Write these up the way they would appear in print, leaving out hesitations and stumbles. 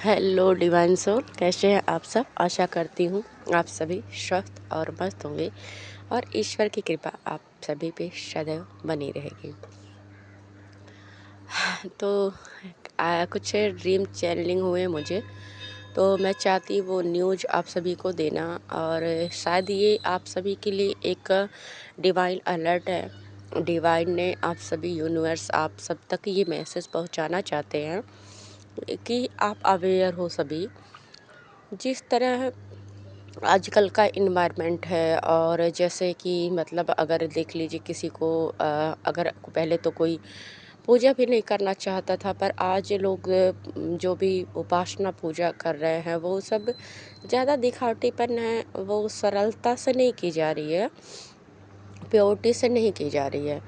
Hello divine soul, कैसे हैं आप सब। आशा करती हूँ आप सभी स्वस्थ और मस्त होंगे और ईश्वर की कृपा आप सभी पे सदैव बनी रहेगी। तो कुछ ड्रीम चैनलिंग हुए मुझे, तो मैं चाहती वो न्यूज़ आप सभी को देना, और शायद ये आप सभी के लिए एक डिवाइन अलर्ट है। डिवाइन ने आप सभी यूनिवर्स आप सब तक ये मैसेज पहुंचाना चाहते हैं कि आप अवेयर हो सभी। जिस तरह आजकल का इन्वायरमेंट है, और जैसे कि मतलब अगर देख लीजिए किसी को अगर पहले तो कोई पूजा भी नहीं करना चाहता था, पर आज लोग जो भी उपासना पूजा कर रहे हैं वो सब ज़्यादा दिखावटीपन है, वो सरलता से नहीं की जा रही है, प्योरिटी से नहीं की जा रही है।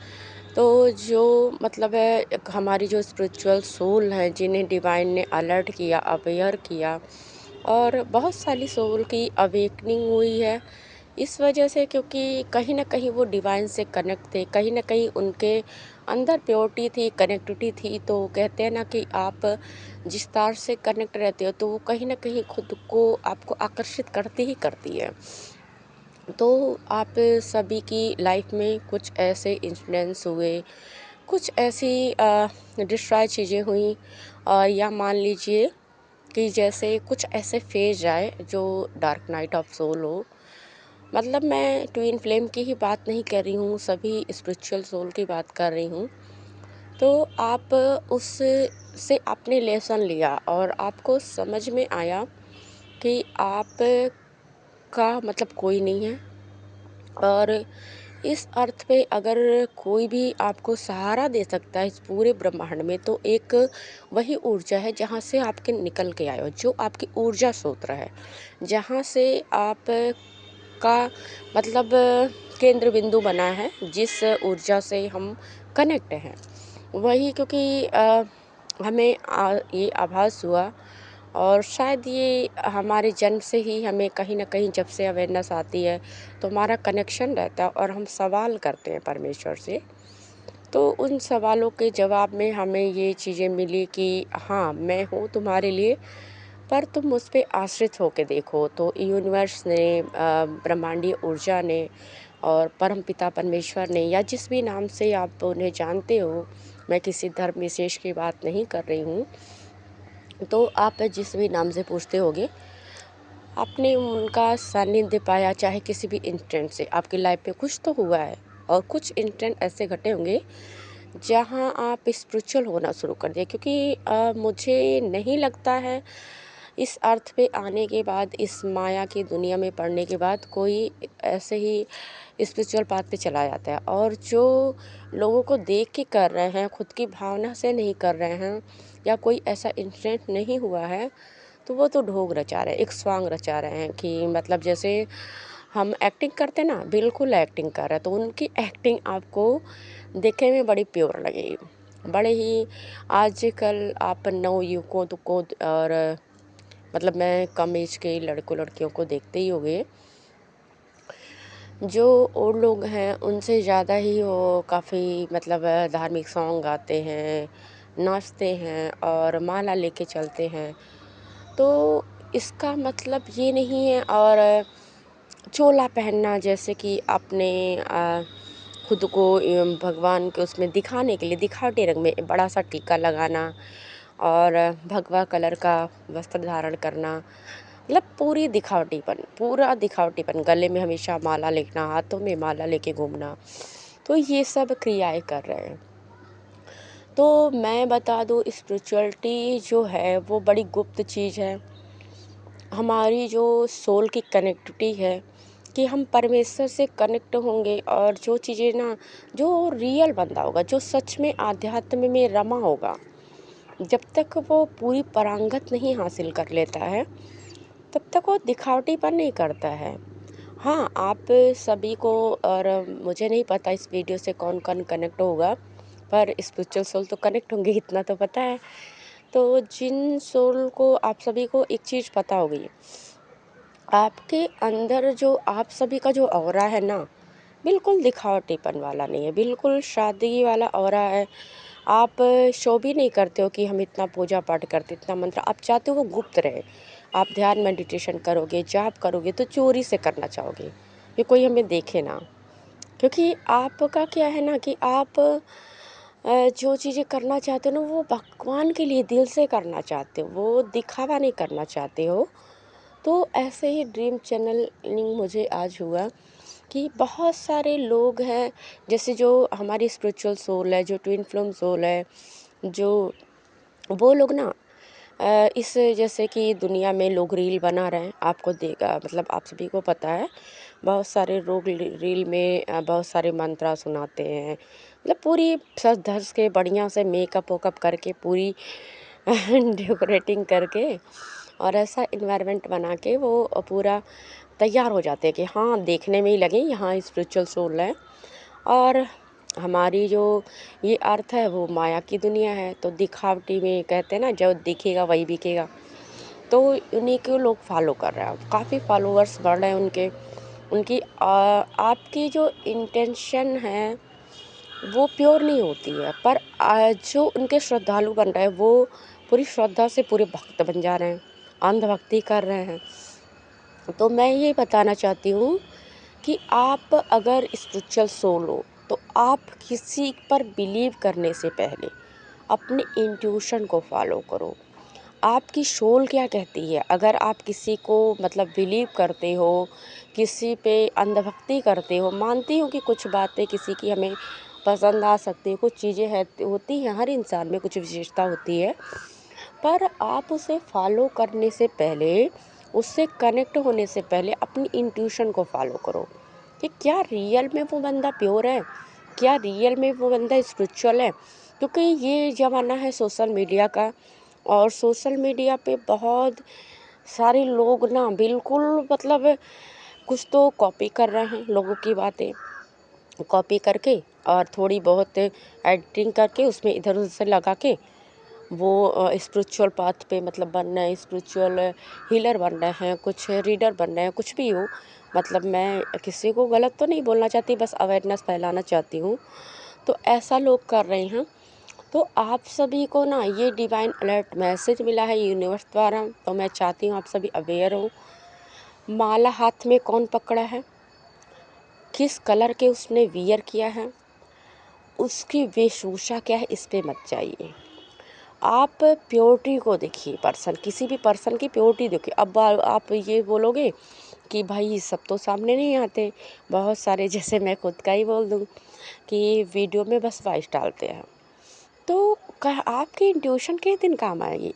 तो जो मतलब है हमारी जो स्पिरिचुअल सोल है, जिन्हें डिवाइन ने अलर्ट किया, अवेयर किया, और बहुत सारी सोल की अवेकनिंग हुई है इस वजह से, क्योंकि कहीं ना कहीं वो डिवाइन से कनेक्ट थे, कहीं ना कहीं उनके अंदर प्योरिटी थी, कनेक्टिविटी थी। तो कहते हैं ना कि आप जिस तार से कनेक्ट रहते हो तो वो कहीं ना कहीं खुद को आपको आकर्षित करती ही करती है। तो आप सभी की लाइफ में कुछ ऐसे इंसिडेंट्स हुए, कुछ ऐसी डिस्ट्रॉय चीज़ें हुई, या मान लीजिए कि जैसे कुछ ऐसे फेज आए जो डार्क नाइट ऑफ सोल हो। मतलब मैं ट्विन फ्लेम की ही बात नहीं कर रही हूँ, सभी स्पिरिचुअल सोल की बात कर रही हूँ। तो आप उस से आपने लेसन लिया और आपको समझ में आया कि आप का मतलब कोई नहीं है, और इस अर्थ पे अगर कोई भी आपको सहारा दे सकता है इस पूरे ब्रह्मांड में, तो एक वही ऊर्जा है जहाँ से आपके निकल के आए हो, जो आपकी ऊर्जा सूत्र है, जहाँ से आप का मतलब केंद्र बिंदु बना है, जिस ऊर्जा से हम कनेक्ट हैं वही। क्योंकि हमें ये आभास हुआ, और शायद ये हमारे जन्म से ही हमें कहीं ना कहीं जब से अवेयरनेस आती है तो हमारा कनेक्शन रहता है, और हम सवाल करते हैं परमेश्वर से। तो उन सवालों के जवाब में हमें ये चीज़ें मिली कि हाँ, मैं हूँ तुम्हारे लिए, पर तुम मुझ पे आश्रित होकर देखो। तो यूनिवर्स ने, ब्रह्मांडीय ऊर्जा ने, और परमपिता परमेश्वर ने, या जिस भी नाम से आप उन्हें जानते हो, मैं किसी धर्म विशेष की बात नहीं कर रही हूँ, तो आप जिस भी नाम से पूछते होगे, आपने उनका सानिध्य पाया, चाहे किसी भी इंस्टेंट से आपकी लाइफ में कुछ तो हुआ है, और कुछ इंस्टेंट ऐसे घटे होंगे जहाँ आप स्पिरिचुअल होना शुरू कर दिए। क्योंकि मुझे नहीं लगता है इस अर्थ पे आने के बाद, इस माया की दुनिया में पड़ने के बाद, कोई ऐसे ही स्पिरिचुअल पाथ पे चला जाता है। और जो लोगों को देख के कर रहे हैं, खुद की भावना से नहीं कर रहे हैं, या कोई ऐसा इंसिडेंट नहीं हुआ है, तो वो तो ढोंग रचा रहे हैं, एक स्वांग रचा रहे हैं कि मतलब जैसे हम एक्टिंग करते ना, बिल्कुल एक्टिंग कर रहे हैं। तो उनकी एक्टिंग आपको देखने में बड़ी प्योर लगेगी, बड़े ही। आजकल आप नवयुवकों को और मतलब मैं कम एज के लड़कों लड़कियों को देखते ही होंगे, जो और लोग हैं उनसे ज़्यादा ही वो काफ़ी मतलब धार्मिक सॉन्ग गाते हैं, नाचते हैं और माला लेके चलते हैं। तो इसका मतलब ये नहीं है, और चोला पहनना, जैसे कि अपने खुद को भगवान के उसमें दिखाने के लिए दिखावटी रंग में बड़ा सा टीका लगाना, और भगवा कलर का वस्त्र धारण करना, मतलब पूरा दिखावटीपन, गले में हमेशा माला लेना, हाथों में माला लेके घूमना, तो ये सब क्रियाएं कर रहे हैं। तो मैं बता दूँ, स्पिरिचुअलिटी जो है वो बड़ी गुप्त चीज़ है। हमारी जो सोल की कनेक्टिविटी है, कि हम परमेश्वर से कनेक्ट होंगे, और जो चीज़ें ना, जो रियल बंदा होगा, जो सच में आध्यात्म में रमा होगा, जब तक वो पूरी पारंगत नहीं हासिल कर लेता है, तब तक वो दिखावटीपन नहीं करता है। हाँ, आप सभी को, और मुझे नहीं पता इस वीडियो से कौन कौन कनेक्ट होगा, पर स्पिरिचुअल सोल तो कनेक्ट होंगे, इतना तो पता है। तो जिन सोल को, आप सभी को एक चीज़ पता होगी, आपके अंदर जो आप सभी का जो ऑरा है ना, बिल्कुल दिखावटीपन वाला नहीं है, बिल्कुल सादगी वाला ऑरा है। आप शो भी नहीं करते हो कि हम इतना पूजा पाठ करते, इतना मंत्र, आप चाहते हो वो गुप्त रहे। आप ध्यान मेडिटेशन करोगे, जाप करोगे तो चोरी से करना चाहोगे कि कोई हमें देखे ना। क्योंकि आपका क्या है ना कि आप जो चीज़ें करना चाहते हो ना वो भगवान के लिए दिल से करना चाहते हो, वो दिखावा नहीं करना चाहते हो। तो ऐसे ही ड्रीम चैनलिंग मुझे आज हुआ कि बहुत सारे लोग हैं, जैसे जो हमारी स्पिरिचुअल सोल है, जो ट्विन फ्लेम सोल है, जो वो लोग ना इस जैसे कि दुनिया में लोग रील बना रहे हैं, आपको देगा मतलब आप सभी को पता है, बहुत सारे लोग रील में बहुत सारे मंत्रा सुनाते हैं, मतलब पूरी सज धज के बढ़िया से मेकअप वेकअप करके पूरी डेकोरेटिंग करके और ऐसा इन्वायरमेंट बना के वो पूरा तैयार हो जाते हैं कि हाँ देखने में ही लगे यहाँ स्पिरिचुअल सोल है। और हमारी जो ये अर्थ है वो माया की दुनिया है, तो दिखावटी में कहते हैं ना जो दिखेगा वही बिकेगा। तो उन्हीं को लोग फॉलो कर रहे हैं, काफ़ी फॉलोअर्स बढ़ रहे हैं उनके। उनकी आपकी जो इंटेंशन है वो प्योर नहीं होती है, पर जो उनके श्रद्धालु बन रहे हैं वो पूरी श्रद्धा से पूरे भक्त बन जा रहे हैं, अंधभक्ति कर रहे हैं। तो मैं ये बताना चाहती हूँ कि आप अगर स्पिरिचुअल सोल हो तो आप किसी पर बिलीव करने से पहले अपने इंट्यूशन को फॉलो करो। आपकी सोल क्या कहती है, अगर आप किसी को मतलब बिलीव करते हो, किसी पे अंधभक्ति करते हो, मानती हो कि कुछ बातें किसी की हमें पसंद आ सकती है, कुछ चीज़ें है होती हैं, हर इंसान में कुछ विशेषता होती है, पर आप उसे फॉलो करने से पहले, उससे कनेक्ट होने से पहले अपनी इंट्यूशन को फॉलो करो कि क्या रियल में वो बंदा प्योर है, क्या रियल में वो बंदा स्पिरिचुअल है। क्योंकि ये ज़माना है सोशल मीडिया का, और सोशल मीडिया पे बहुत सारे लोग ना बिल्कुल मतलब कुछ तो कॉपी कर रहे हैं लोगों की बातें, कॉपी करके और थोड़ी बहुत एडिटिंग करके उसमें इधर उधर से लगा के वो स्पिरिचुअल पाथ पे मतलब बन रहे हैं, स्पिरिचुअल हीलर बन रहे हैं, कुछ रीडर बन रहे हैं, कुछ भी हो। मतलब मैं किसी को गलत तो नहीं बोलना चाहती, बस अवेयरनेस फैलाना चाहती हूँ। तो ऐसा लोग कर रहे हैं। तो आप सभी को ना ये डिवाइन अलर्ट मैसेज मिला है यूनिवर्स द्वारा, तो मैं चाहती हूँ आप सभी अवेयर हो। माला हाथ में कौन पकड़ा है, किस कलर के उसने वियर किया है, उसकी वेशभूषा क्या है, इस पे मत जाइए। आप प्योरिटी को देखिए, पर्सन किसी भी पर्सन की प्योरिटी देखिए। अब आप ये बोलोगे कि भाई सब तो सामने नहीं आते, बहुत सारे जैसे मैं खुद का ही बोल दूँ कि वीडियो में बस वॉइस डालते हैं, तो आपकी इंट्यूशन किस दिन काम आएगी।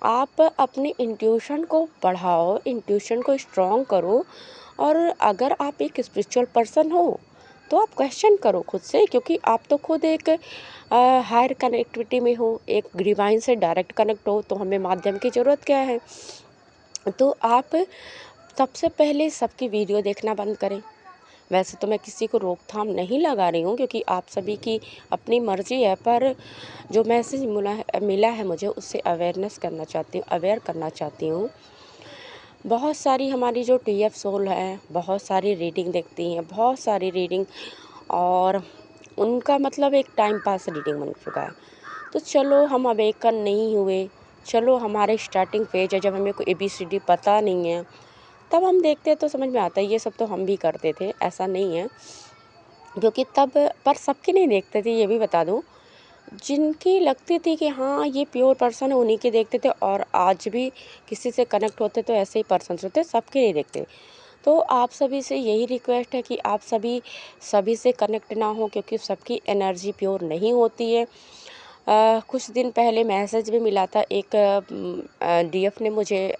आप अपनी इंट्यूशन को बढ़ाओ, इंट्यूशन को स्ट्रॉन्ग करो। और अगर आप एक स्पिरिचुअल पर्सन हो तो आप क्वेश्चन करो खुद से, क्योंकि आप तो खुद एक हायर कनेक्टिविटी में हो, एक डिवाइन से डायरेक्ट कनेक्ट हो, तो हमें माध्यम की ज़रूरत क्या है। तो आप सबसे पहले सबकी वीडियो देखना बंद करें। वैसे तो मैं किसी को रोकथाम नहीं लगा रही हूँ, क्योंकि आप सभी की अपनी मर्ज़ी है, पर जो मैसेज मिला है मुझे उससे अवेयरनेस करना चाहती हूँ, अवेयर करना चाहती हूँ। बहुत सारी हमारी जो टीएफ सोल है, बहुत सारी रीडिंग देखती हैं, बहुत सारी रीडिंग, और उनका मतलब एक टाइम पास रीडिंग बन चुका है। तो चलो हम अवेकन नहीं हुए, चलो हमारे स्टार्टिंग फेज है, जब हमें कोई ABCD पता नहीं है तब हम देखते हैं तो समझ में आता है, ये सब तो हम भी करते थे, ऐसा नहीं है। क्योंकि तब पर सबके नहीं देखते थे, ये भी बता दूं, जिनकी लगती थी कि हाँ ये प्योर पर्सन है उन्हीं के देखते थे, और आज भी किसी से कनेक्ट होते तो ऐसे ही पर्सन होते, सबके नहीं देखते। तो आप सभी से यही रिक्वेस्ट है कि आप सभी सभी से कनेक्ट ना हो, क्योंकि सबकी एनर्जी प्योर नहीं होती है। कुछ दिन पहले मैसेज भी मिला था, एक DF ने मुझे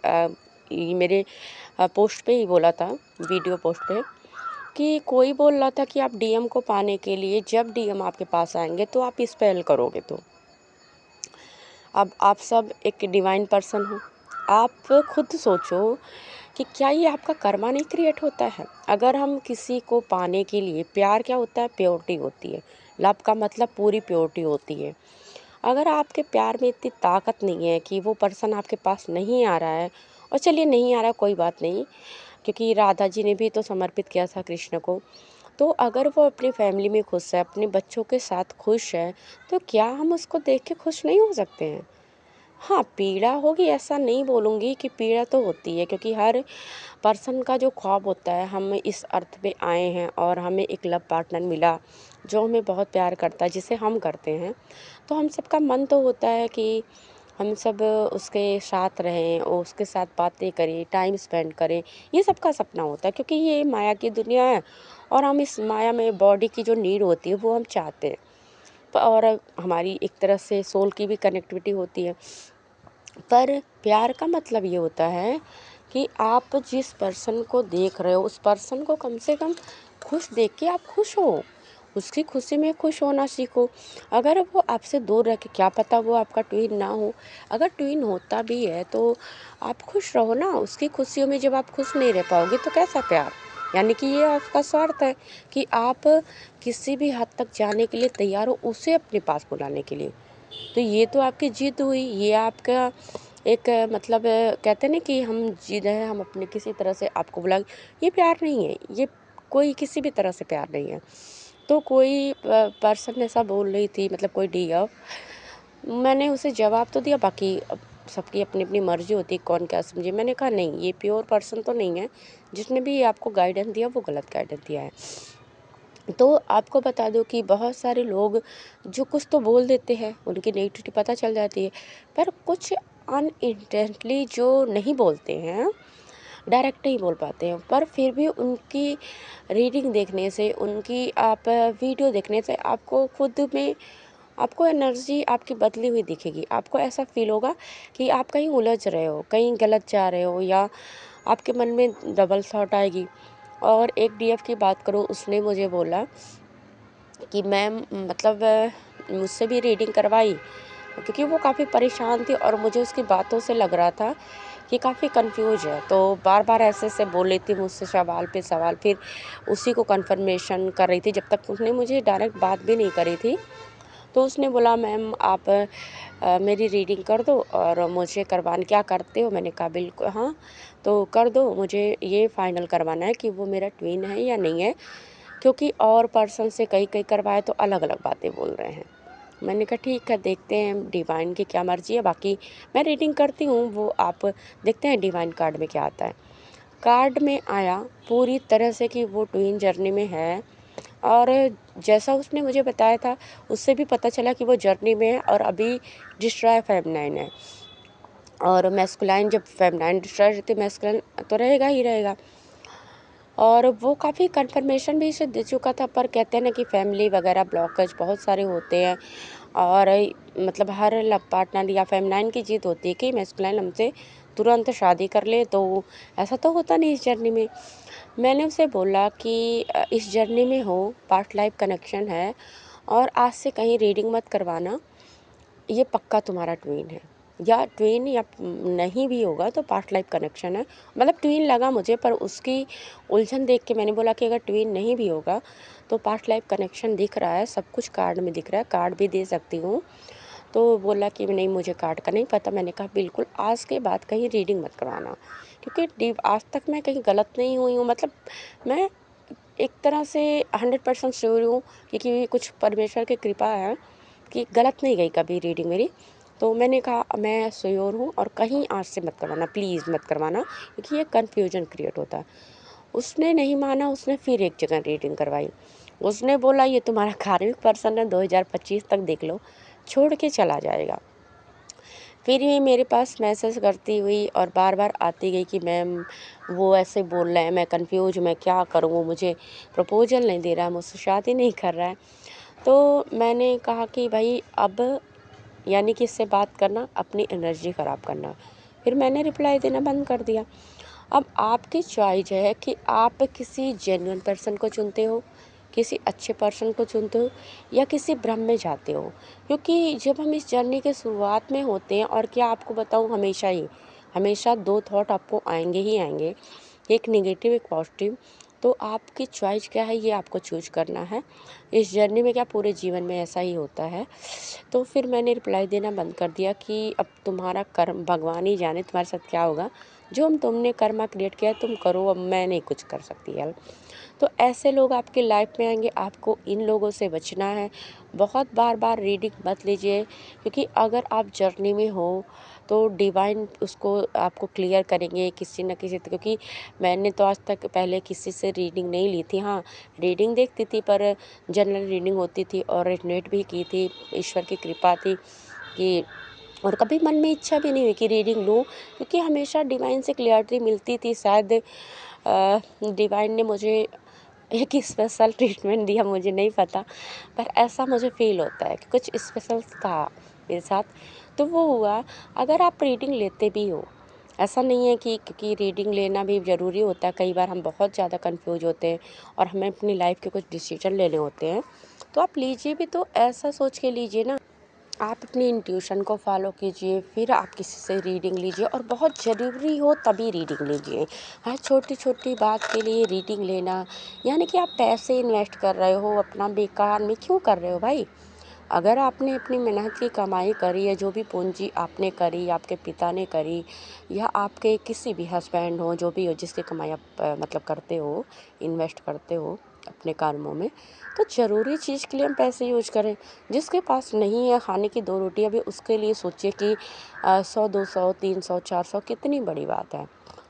मेरे पोस्ट पे ही बोला था, वीडियो पोस्ट पे, कि कोई बोल रहा था कि आप DM को पाने के लिए जब DM आपके पास आएंगे तो आप स्पेल करोगे। तो अब आप सब एक डिवाइन पर्सन हो, आप खुद सोचो कि क्या ये आपका कर्मा नहीं क्रिएट होता है। अगर हम किसी को पाने के लिए, प्यार क्या होता है, प्योरिटी होती है, लव का मतलब पूरी प्योरिटी होती है। अगर आपके प्यार में इतनी ताकत नहीं है कि वो पर्सन आपके पास नहीं आ रहा है, और चलिए नहीं आ रहा कोई बात नहीं, क्योंकि राधा जी ने भी तो समर्पित किया था कृष्ण को, तो अगर वो अपनी फैमिली में खुश है, अपने बच्चों के साथ खुश है, तो क्या हम उसको देख के खुश नहीं हो सकते हैं? हाँ, पीड़ा होगी ऐसा नहीं बोलूँगी कि पीड़ा तो होती है, क्योंकि हर पर्सन का जो ख्वाब होता है, हम इस अर्थ पे आए हैं और हमें एक लव पार्टनर मिला जो हमें बहुत प्यार करता है, जिसे हम करते हैं। तो हम सबका मन तो होता है कि हम सब उसके साथ रहें और उसके साथ बातें करें, टाइम स्पेंड करें। ये सबका सपना होता है, क्योंकि ये माया की दुनिया है और हम इस माया में बॉडी की जो नीड होती है वो हम चाहते हैं। और हमारी एक तरह से सोल की भी कनेक्टिविटी होती है। पर प्यार का मतलब ये होता है कि आप जिस पर्सन को देख रहे हो, उस पर्सन को कम से कम खुश देख के आप खुश हो, उसकी खुशी में खुश होना सीखो। अगर वो आपसे दूर रह के, क्या पता वो आपका ट्विन ना हो, अगर ट्विन होता भी है तो आप खुश रहो ना उसकी खुशियों में। जब आप खुश नहीं रह पाओगे तो कैसा प्यार? यानी कि ये आपका स्वार्थ है कि आप किसी भी हद तक जाने के लिए तैयार हो उसे अपने पास बुलाने के लिए। तो ये तो आपकी जिद हुई, ये आपका एक मतलब कहते हैं ना कि हम जिद है, हम अपने किसी तरह से आपको बुला, ये प्यार नहीं है, ये कोई किसी भी तरह से प्यार नहीं है। तो कोई पर्सन ऐसा बोल रही थी, मतलब कोई डीएफ, मैंने उसे जवाब तो दिया, बाकी अब सबकी अपनी अपनी मर्जी होती है कौन क्या समझे। मैंने कहा नहीं, ये प्योर पर्सन तो नहीं है, जिसने भी आपको गाइडेंस दिया वो गलत गाइडेंस दिया है। तो आपको बता दूं कि बहुत सारे लोग जो कुछ तो बोल देते हैं, उनकी नेगेटिविटी पता चल जाती है, पर कुछ अनइंटेंशनली जो नहीं बोलते हैं, डायरेक्ट नहीं बोल पाते हैं, पर फिर भी उनकी रीडिंग देखने से, उनकी आप वीडियो देखने से आपको खुद में, आपको एनर्जी आपकी बदली हुई दिखेगी। आपको ऐसा फील होगा कि आप कहीं उलझ रहे हो, कहीं गलत जा रहे हो, या आपके मन में डबल थॉट आएगी। और एक डीएफ की बात करूँ, उसने मुझे बोला कि मैम, मतलब मुझसे भी रीडिंग करवाई, क्योंकि वो काफ़ी परेशान थी और मुझे उसकी बातों से लग रहा था कि काफ़ी कंफ्यूज है। तो बार बार ऐसे ऐसे बोल रही थी मुझसे, सवाल पे सवाल, फिर उसी को कंफर्मेशन कर रही थी, जब तक उसने मुझे डायरेक्ट बात भी नहीं करी थी। तो उसने बोला मैम आप मेरी रीडिंग कर दो और मुझे करवाने, क्या करते हो? मैंने कहा बिल्कुल हाँ, तो कर दो, मुझे ये फाइनल करवाना है कि वो मेरा ट्विन है या नहीं है, क्योंकि और पर्सन से कई कई करवाए तो अलग अलग बातें बोल रहे हैं। मैंने कहा ठीक है, देखते हैं डिवाइन की क्या मर्जी है, बाकी मैं रीडिंग करती हूँ, वो आप देखते हैं डिवाइन कार्ड में क्या आता है। कार्ड में आया पूरी तरह से कि वो ट्विन जर्नी में है, और जैसा उसने मुझे बताया था उससे भी पता चला कि वो जर्नी में है और अभी डिस्ट्रॉय फेमिनाइन है। और मैस्कुलाइन, जब फेमिनाइन डिस्ट्रॉय रहती है, मैस्कुलाइन तो रहेगा ही रहेगा। और वो काफ़ी कंफर्मेशन भी इसे दे चुका था, पर कहते हैं ना कि फैमिली वगैरह ब्लॉकेज बहुत सारे होते हैं, और मतलब हर लव पार्टनर या फेमिनाइन की जीत होती है कि मैस्कुलाइन हमसे तुरंत शादी कर ले, तो ऐसा तो होता नहीं इस जर्नी में। मैंने उसे बोला कि इस जर्नी में हो, पास्ट लाइफ कनेक्शन है, और आज से कहीं रीडिंग मत करवाना, ये पक्का तुम्हारा ट्विन है, या ट्विन या नहीं भी होगा तो पास्ट लाइफ कनेक्शन है। मतलब ट्विन लगा मुझे, पर उसकी उलझन देख के मैंने बोला कि अगर ट्विन नहीं भी होगा तो पास्ट लाइफ कनेक्शन दिख रहा है, सब कुछ कार्ड में दिख रहा है, कार्ड भी दे सकती हूँ। तो बोला कि नहीं, मुझे कार्ड का नहीं पता। मैंने कहा बिल्कुल आज के बाद कहीं रीडिंग मत करवाना, क्योंकि आज तक मैं कहीं गलत नहीं हुई हूँ। मतलब मैं एक तरह से 100% श्योर हूँ, क्योंकि कुछ परमेश्वर की कृपा है कि गलत नहीं गई कभी रीडिंग मेरी। तो मैंने कहा मैं श्योर हूँ और कहीं आज से मत करवाना, प्लीज़ मत करवाना, क्योंकि ये कन्फ्यूजन क्रिएट होता है। उसने नहीं माना, उसने फिर एक जगह रीडिंग करवाई। उसने बोला ये तुम्हारा कार्मिक पर्सन है, 2025 तक देख लो, छोड़ के चला जाएगा। फिर ये मेरे पास मैसेज करती हुई और बार बार आती गई कि मैम वो ऐसे बोल रहे हैं, मैं कंफ्यूज, मैं क्या करूँ, वो मुझे प्रपोजल नहीं दे रहा है, मुझसे शादी नहीं कर रहा है। तो मैंने कहा कि भाई अब, यानी कि इससे बात करना अपनी एनर्जी ख़राब करना। फिर मैंने रिप्लाई देना बंद कर दिया। अब आपकी चॉइस है कि आप किसी जेन्युइन पर्सन को चुनते हो, किसी अच्छे पर्सन को चुनते हो, या किसी भ्रम में जाते हो। क्योंकि जब हम इस जर्नी के शुरुआत में होते हैं, और क्या आपको बताऊँ, हमेशा 2 थॉट आपको आएंगे ही आएंगे, एक नेगेटिव एक पॉजिटिव। तो आपकी चॉइस क्या है ये आपको चूज़ करना है। इस जर्नी में क्या पूरे जीवन में ऐसा ही होता है। तो फिर मैंने रिप्लाई देना बंद कर दिया कि अब तुम्हारा कर्म भगवान ही जाने तुम्हारे साथ क्या होगा। जो तुमने कर्मा क्रिएट किया है तुम करो, अब मैं नहीं कुछ कर सकती हेल्प। तो ऐसे लोग आपकी लाइफ में आएंगे, आपको इन लोगों से बचना है। बहुत बार बार रीडिंग मत लीजिए, क्योंकि अगर आप जर्नी में हो तो डिवाइन उसको आपको क्लियर करेंगे किसी न किसी, क्योंकि मैंने तो आज तक पहले किसी से रीडिंग नहीं ली थी। हाँ, रीडिंग देखती थी पर जनरल रीडिंग होती थी और रेजोनेट भी की थी। ईश्वर की कृपा थी कि और कभी मन में इच्छा भी नहीं हुई कि रीडिंग लूँ, क्योंकि हमेशा डिवाइन से क्लियरिटी मिलती थी। शायद डिवाइन ने मुझे एक स्पेशल ट्रीटमेंट दिया, मुझे नहीं पता, पर ऐसा मुझे फ़ील होता है कि कुछ स्पेशल था मेरे साथ, तो वो हुआ। अगर आप रीडिंग लेते भी हो, ऐसा नहीं है कि क्योंकि रीडिंग लेना भी ज़रूरी होता है, कई बार हम बहुत ज़्यादा कन्फ्यूज होते हैं और हमें अपनी लाइफ के कुछ डिसीजन लेने होते हैं, तो आप लीजिए भी तो ऐसा सोच के लीजिए ना, आप अपनी इंट्यूशन को फॉलो कीजिए, फिर आप किसी से रीडिंग लीजिए और बहुत ज़रूरी हो तभी रीडिंग लीजिए। हर छोटी छोटी बात के लिए रीडिंग लेना, यानी कि आप पैसे इन्वेस्ट कर रहे हो अपना बेकार में क्यों कर रहे हो भाई। अगर आपने अपनी मेहनत की कमाई करी है, जो भी पूंजी आपने करी, आपके पिता ने करी, या आपके किसी भी हस्बैंड हो, जो भी हो जिसकी कमाई आप मतलब करते हो, इन्वेस्ट करते हो अपने कर्मों में, तो ज़रूरी चीज़ के लिए हम पैसे यूज करें। जिसके पास नहीं है खाने की दो रोटियां भी, उसके लिए सोचिए कि 100 200 300 400 कितनी बड़ी बात है।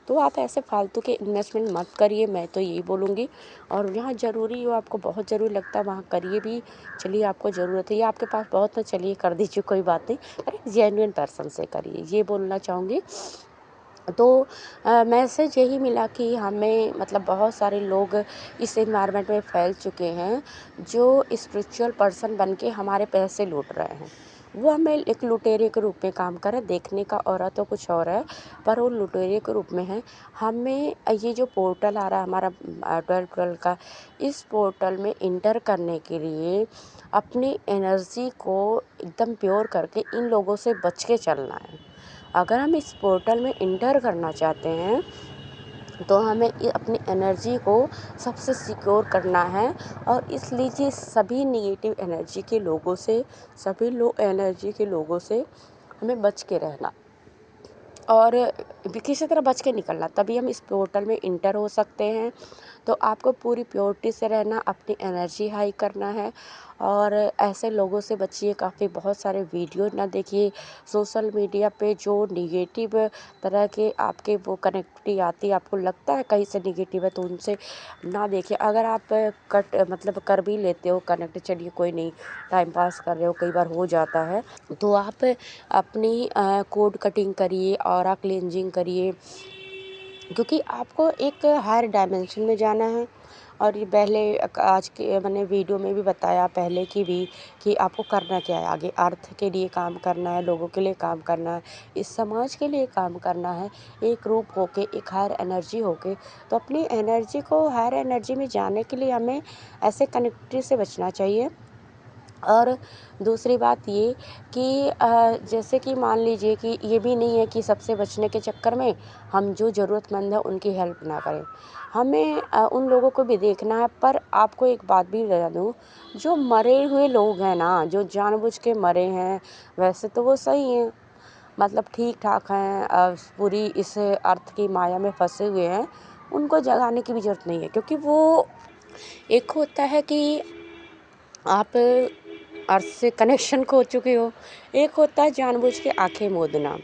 तो आप ऐसे फालतू के इन्वेस्टमेंट मत करिए, मैं तो यही बोलूँगी। और जहाँ ज़रूरी हो, आपको बहुत ज़रूरी लगता है वहाँ करिए भी। चलिए आपको ज़रूरत है या आपके पास बहुत है, चलिए कर दीजिए, कोई बात नहीं, पर एक जेन्युइन पर्सन से करिए, ये बोलना चाहूँगी। तो मैसेज यही मिला कि हमें मतलब बहुत सारे लोग इस एनवायरनमेंट में फैल चुके हैं जो स्पिरिचुअल पर्सन बन के हमारे पैसे लूट रहे हैं। वो हमें एक लुटेरे के रूप में काम कर रहे हैं, देखने का औरा तो कुछ और है, पर वो लुटेरे के रूप में है। हमें ये जो पोर्टल आ रहा है हमारा 12 का, इस पोर्टल में इंटर करने के लिए अपनी एनर्जी को एकदम प्योर करके इन लोगों से बच के चलना है। अगर हम इस पोर्टल में इंटर करना चाहते हैं तो हमें अपनी एनर्जी को सबसे सिक्योर करना है। और इसलिए सभी निगेटिव एनर्जी के लोगों से, सभी लो एनर्जी के लोगों से हमें बच के रहना और किसी तरह बच के निकलना, तभी हम इस पोर्टल में इंटर हो सकते हैं। तो आपको पूरी प्योरिटी से रहना, अपनी एनर्जी हाई करना है और ऐसे लोगों से बचिए। काफ़ी बहुत सारे वीडियो ना देखिए सोशल मीडिया पे जो निगेटिव तरह के आपके वो कनेक्टिविटी आती है, आपको लगता है कहीं से निगेटिव है तो उनसे ना देखिए। अगर आप कट मतलब कर भी लेते हो कनेक्ट, चलिए कोई नहीं, टाइम पास कर रहे हो, कई बार हो जाता है, तो आप अपनी कोड कटिंग करिए, ऑरा क्लेंजिंग करिए, क्योंकि आपको एक हायर डायमेंशन में जाना है। और ये पहले आज के मैंने वीडियो में भी बताया, पहले की भी, कि आपको करना क्या है आगे। अर्थ के लिए काम करना है, लोगों के लिए काम करना है, इस समाज के लिए काम करना है, एक रूप होके, एक हायर एनर्जी होके। तो अपनी एनर्जी को हायर एनर्जी में जाने के लिए हमें ऐसे कनेक्टिविटी से बचना चाहिए। और दूसरी बात ये कि जैसे कि मान लीजिए कि ये भी नहीं है कि सबसे बचने के चक्कर में हम जो ज़रूरतमंद है उनकी हेल्प ना करें। हमें उन लोगों को भी देखना है। पर आपको एक बात भी बता दूँ, जो मरे हुए लोग हैं ना, जो जानबूझ के मरे हैं, वैसे तो वो सही हैं, मतलब ठीक ठाक हैं, पूरी इस अर्थ की माया में फंसे हुए हैं, उनको जगाने की भी ज़रूरत नहीं है। क्योंकि वो एक होता है कि आप अर्थ से कनेक्शन खो चुके हो, एक होता है जानबूझ के आंखें मूंदना।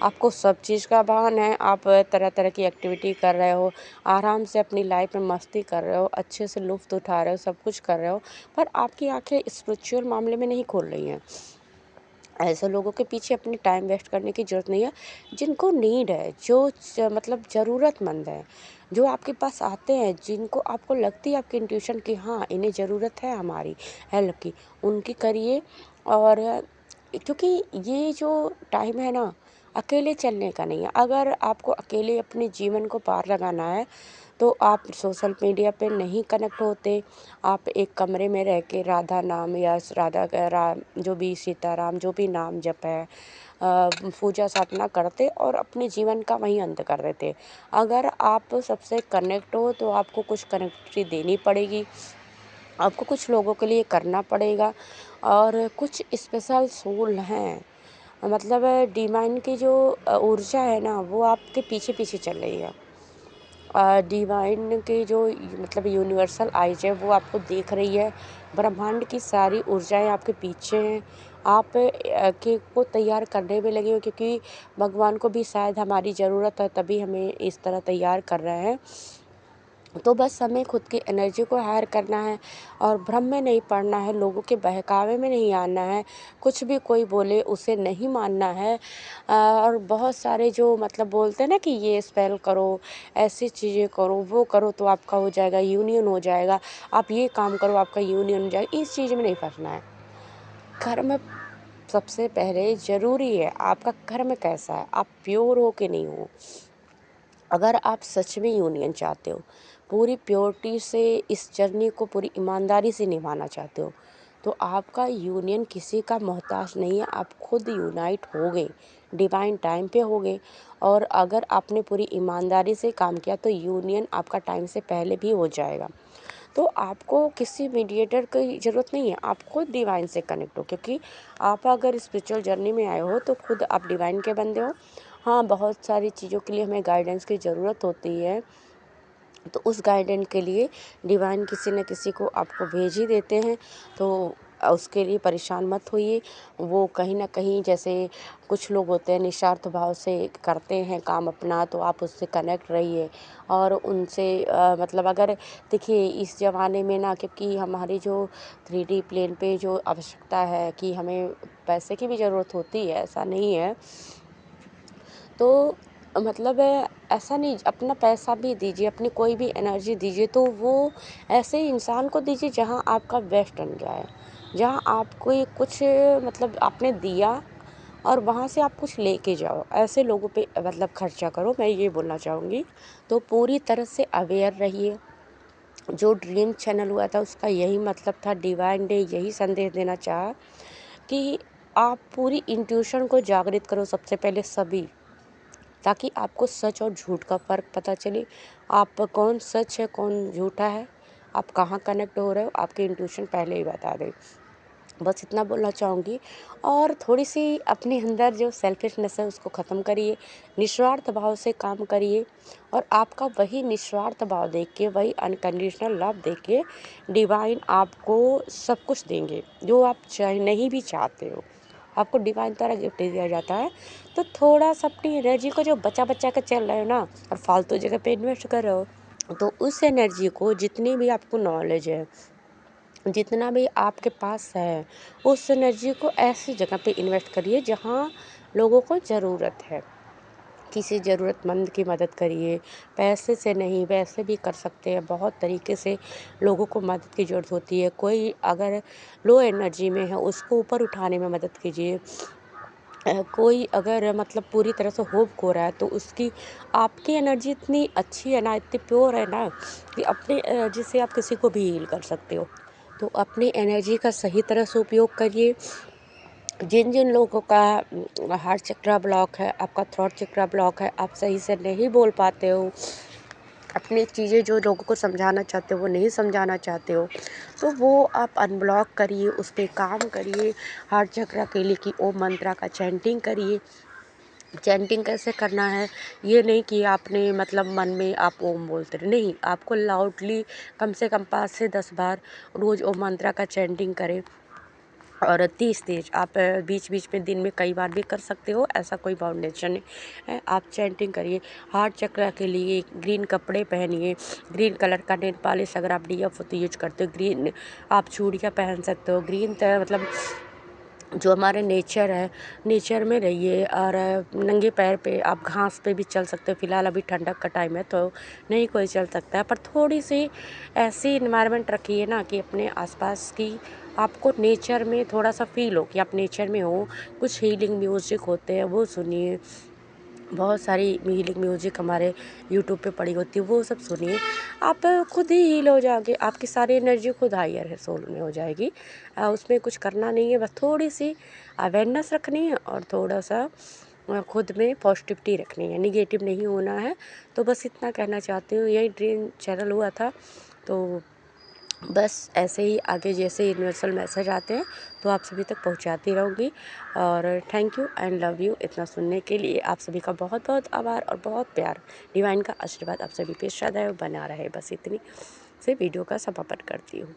आपको सब चीज़ का भान है, आप तरह तरह की एक्टिविटी कर रहे हो, आराम से अपनी लाइफ में मस्ती कर रहे हो, अच्छे से लुत्फ़ उठा रहे हो, सब कुछ कर रहे हो, पर आपकी आंखें स्पिरिचुअल मामले में नहीं खोल रही हैं। ऐसे लोगों के पीछे अपनी टाइम वेस्ट करने की ज़रूरत नहीं है। जिनको नीड है, जो मतलब ज़रूरतमंद है, जो आपके पास आते हैं, जिनको आपको लगती है आपकी इंट्यूशन कि हाँ इन्हें ज़रूरत है हमारी हेल्प की, उनकी करिए। और क्योंकि ये जो टाइम है ना, अकेले चलने का नहीं है। अगर आपको अकेले अपने जीवन को पार लगाना है तो आप सोशल मीडिया पे नहीं कनेक्ट होते। आप एक कमरे में रह के राधा नाम या राधा राम, जो भी सीताराम, जो भी नाम जप है, पूजा साधना करते और अपने जीवन का वहीं अंत कर देते। अगर आप सबसे कनेक्ट हो तो आपको कुछ कनेक्टिविटी देनी पड़ेगी, आपको कुछ लोगों के लिए करना पड़ेगा। और कुछ स्पेशल सोल हैं, मतलब डिवाइन की जो ऊर्जा है ना, वो आपके पीछे पीछे चल रही है। डिवाइन के जो मतलब यूनिवर्सल आइज है वो आपको देख रही है। ब्रह्मांड की सारी ऊर्जाएं आपके पीछे हैं। आप के को तैयार करने में लगे हो, क्योंकि भगवान को भी शायद हमारी ज़रूरत है, तभी हमें इस तरह तैयार कर रहे हैं। तो बस हमें खुद की एनर्जी को हायर करना है और भ्रम में नहीं पड़ना है, लोगों के बहकावे में नहीं आना है, कुछ भी कोई बोले उसे नहीं मानना है। और बहुत सारे जो मतलब बोलते हैं ना कि ये स्पेल करो, ऐसी चीज़ें करो, वो करो तो आपका हो जाएगा, यूनियन हो जाएगा, आप ये काम करो आपका यूनियन हो जाएगा, इस चीज़ में नहीं फंसना है। कर्म सबसे पहले ज़रूरी है। आपका कर्म कैसा है, आप प्योर हो कि नहीं हो। अगर आप सच में यूनियन चाहते हो, पूरी प्योरिटी से इस जर्नी को पूरी ईमानदारी से निभाना चाहते हो, तो आपका यूनियन किसी का मोहताज नहीं है, आप खुद यूनाइट होगे, डिवाइन टाइम पे होगे। और अगर आपने पूरी ईमानदारी से काम किया तो यूनियन आपका टाइम से पहले भी हो जाएगा। तो आपको किसी मीडिएटर की ज़रूरत नहीं है, आप खुद डिवाइन से कनेक्ट हो, क्योंकि आप अगर स्पिरिचुअल जर्नी में आए हो तो खुद आप डिवाइन के बंदे हो। हाँ, बहुत सारी चीज़ों के लिए हमें गाइडेंस की ज़रूरत होती है, तो उस गाइडेंस के लिए डिवाइन किसी न किसी को आपको भेज ही देते हैं। तो उसके लिए परेशान मत होइए। वो कहीं न कहीं, जैसे कुछ लोग होते हैं निस्वार्थ भाव से करते हैं काम अपना, तो आप उससे कनेक्ट रहिए और उनसे मतलब अगर देखिए इस ज़माने में ना, क्योंकि हमारी जो 3D प्लेन पे जो आवश्यकता है कि हमें पैसे की भी ज़रूरत होती है, ऐसा नहीं है। तो मतलब ऐसा नहीं, अपना पैसा भी दीजिए, अपनी कोई भी एनर्जी दीजिए, तो वो ऐसे इंसान को दीजिए जहाँ आपका बेस्ट बन जाए, जहाँ आपको ये कुछ मतलब आपने दिया और वहाँ से आप कुछ लेके जाओ, ऐसे लोगों पे मतलब खर्चा करो, मैं ये बोलना चाहूँगी। तो पूरी तरह से अवेयर रहिए। जो ड्रीम चैनल हुआ था उसका यही मतलब था, डिवाइन ने यही संदेश देना चाहा कि आप पूरी इंट्यूशन को जागृत करो सबसे पहले सभी, ताकि आपको सच और झूठ का फ़र्क पता चले। आप कौन सच है, कौन झूठा है, आप कहाँ कनेक्ट हो रहे हो, आपकी इंट्यूशन पहले ही बता दे। बस इतना बोलना चाहूँगी। और थोड़ी-सी अपने अंदर जो सेल्फिशनेस है उसको ख़त्म करिए, निस्वार्थ भाव से काम करिए और आपका वही निस्वार्थ भाव देख के, वही अनकंडीशनल लव देख के डिवाइन आपको सब कुछ देंगे, जो आप नहीं भी चाहते हो। आपको डिवाइन द्वारा गिफ्ट दिया जाता है। तो थोड़ा-सा अपनी एनर्जी को जो बचा-बचा के चल रहे हो ना और फालतू जगह पे इन्वेस्ट कर रहे हो, तो उस एनर्जी को, जितनी भी आपको नॉलेज है, जितना भी आपके पास है, उस एनर्जी को ऐसी जगह पे इन्वेस्ट करिए जहाँ लोगों को ज़रूरत है। किसी ज़रूरतमंद की मदद करिए, पैसे से नहीं, वैसे भी कर सकते हैं, बहुत तरीके से लोगों को मदद की ज़रूरत होती है। कोई अगर लो एनर्जी में है उसको ऊपर उठाने में मदद कीजिए। कोई अगर मतलब पूरी तरह से होप खो रहा है तो उसकी, आपकी एनर्जी इतनी अच्छी है ना, इतनी प्योर है ना कि अपनी एनर्जी से आप किसी को भी हील कर सकते हो। तो अपनी एनर्जी का सही तरह से उपयोग करिए। जिन जिन लोगों का हार्ट चक्रा ब्लॉक है, आपका थ्रोट चक्रा ब्लॉक है, आप सही से नहीं बोल पाते हो, अपनी चीज़ें जो लोगों को समझाना चाहते हो वो नहीं समझाना चाहते हो, तो वो आप अनब्लॉक करिए, उस पे काम करिए। हार्ट चक्रा के लिए कि ओम मंत्रा का चैंटिंग करिए। चैंटिंग कैसे करना है, ये नहीं कि आपने मतलब मन में आप ओम बोलते रहे, नहीं, आपको लाउडली कम से कम 5 से 10 बार रोज़ ओम मंत्रा का चैंटिंग करें। और तेज़-तेज़ आप बीच-बीच में दिन में कई बार भी कर सकते हो, ऐसा कोई बाउंडेशन नहीं है। आप चैंटिंग करिए। हार्ट चक्र के लिए ग्रीन कपड़े पहनिए, ग्रीन कलर का नेल पॉलिश अगर आप डीएफ तो यूज़ करते हो, ग्रीन आप चूड़ियाँ पहन सकते हो। ग्रीन त मतलब जो हमारे नेचर है, नेचर में रहिए और नंगे पैर पे आप घास पे भी चल सकते हो। फ़िलहाल अभी ठंडक का टाइम है तो नहीं कोई चल सकता है, पर थोड़ी-सी ऐसी एनवायरनमेंट रखिए ना कि अपने आस-पास की आपको नेचर में थोड़ा-सा फ़ील हो कि आप नेचर में हो। कुछ हीलिंग म्यूज़िक होते हैं वो सुनिए। बहुत सारी हीलिंग म्यूजिक हमारे यूट्यूब पे पड़ी होती है, वो सब सुनिए। आप खुद ही हील हो जाओगे, आपकी सारी एनर्जी खुद हायर है सोल में हो जाएगी। उसमें कुछ करना नहीं है, बस थोड़ी सी अवेयरनेस रखनी है और थोड़ा सा खुद में पॉजिटिविटी रखनी है, निगेटिव नहीं होना है। तो बस इतना कहना चाहती हूँ। यही ड्रीम चैनल हुआ था, तो बस ऐसे ही आगे जैसे यूनिवर्सल मैसेज आते हैं तो आप सभी तक पहुंचाती रहूँगी। और thank you and love you. इतना सुनने के लिए आप सभी का बहुत बहुत आभार और बहुत प्यार। डिवाइन का आशीर्वाद आप सभी पे सदैव बना रहे, बस इतनी से वीडियो का समापन करती हूँ।